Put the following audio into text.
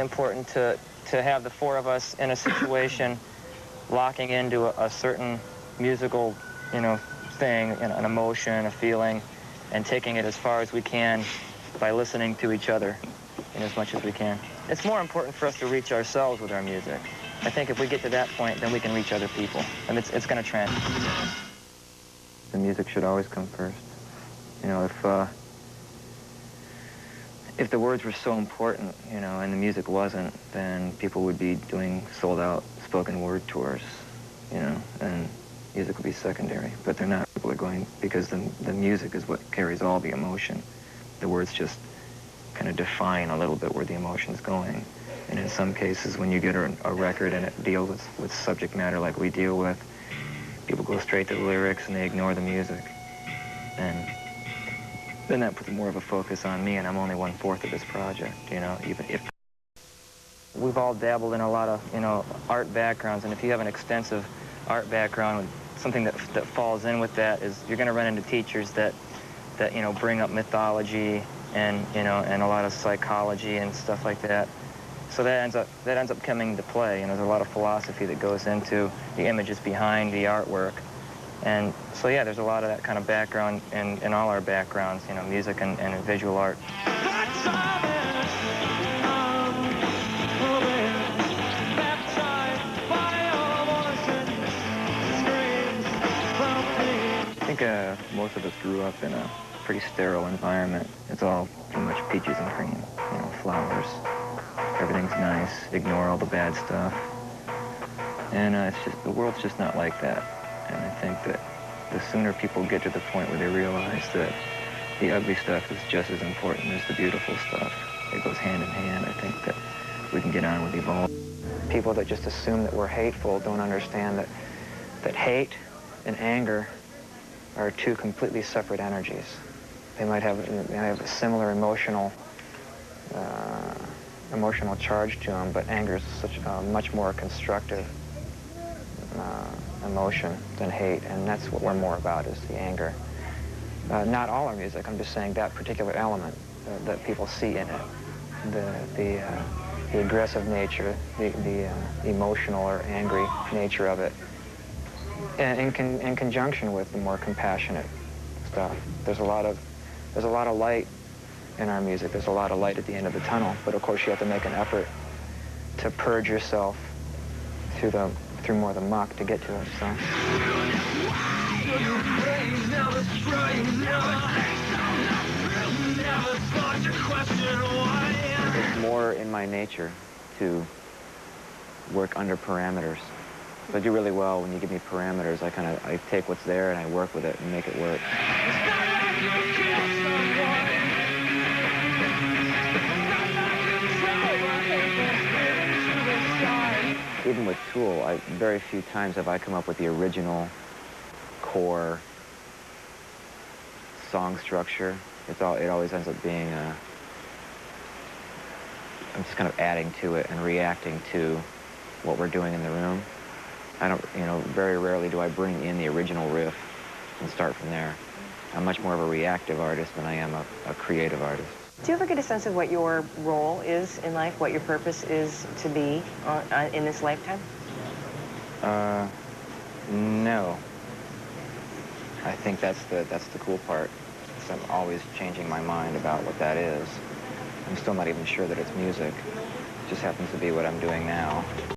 important to have the four of us in a situation locking into a certain musical, thing, an emotion, a feeling, and taking it as far as we can by listening to each other in as much as we can. It's more important for us to reach ourselves with our music. I think if we get to that point, then we can reach other people, and it's going to transfer. The music should always come first. If the words were so important, and the music wasn't, then people would be doing sold-out spoken word tours, and music would be secondary. But they're not. People are going because the music is what carries all the emotion. The words just kind of define a little bit where the emotion's going. And in some cases, when you get a record and it deals with subject matter like we deal with, people go straight to the lyrics and they ignore the music. And then that puts more of a focus on me, and I'm only 1/4 of this project, even if... We've all dabbled in a lot of, art backgrounds, and if you have an extensive art background, something that falls in with that is you're going to run into teachers that bring up mythology and, and a lot of psychology and stuff like that. So that ends up coming to play. There's a lot of philosophy that goes into the images behind the artwork. And so, yeah, there's a lot of that kind of background in all our backgrounds, music and visual art. I think most of us grew up in a pretty sterile environment. It's all pretty much peaches and cream, flowers. Everything's nice, ignore all the bad stuff. And the world's just not like that. And I think that the sooner people get to the point where they realize that the ugly stuff is just as important as the beautiful stuff, it goes hand in hand, I think that we can get on with evolving. People that just assume that we're hateful don't understand that hate and anger are two completely separate energies. They might have a similar emotional charge to them, but anger is such a much more constructive emotion than hate, and that's what we're more about, is the anger. Not all our music, I'm just saying that particular element that people see in it. The aggressive nature, the emotional or angry nature of it, in conjunction with the more compassionate stuff. There's a lot of light in our music. There's a lot of light at the end of the tunnel, but of course you have to make an effort to purge yourself through more of the muck to get to it. So. It's more in my nature to work under parameters. So I do really well when you give me parameters. I take what's there and I work with it and make it work. Even with Tool, very few times have I come up with the original core song structure. It always ends up being I'm just kind of adding to it and reacting to what we're doing in the room. Very rarely do I bring in the original riff and start from there. I'm much more of a reactive artist than I am a creative artist. Do you ever get a sense of what your role is in life, what your purpose is to be in this lifetime? No. I think that's the cool part. So I'm always changing my mind about what that is. I'm still not even sure that it's music. It just happens to be what I'm doing now.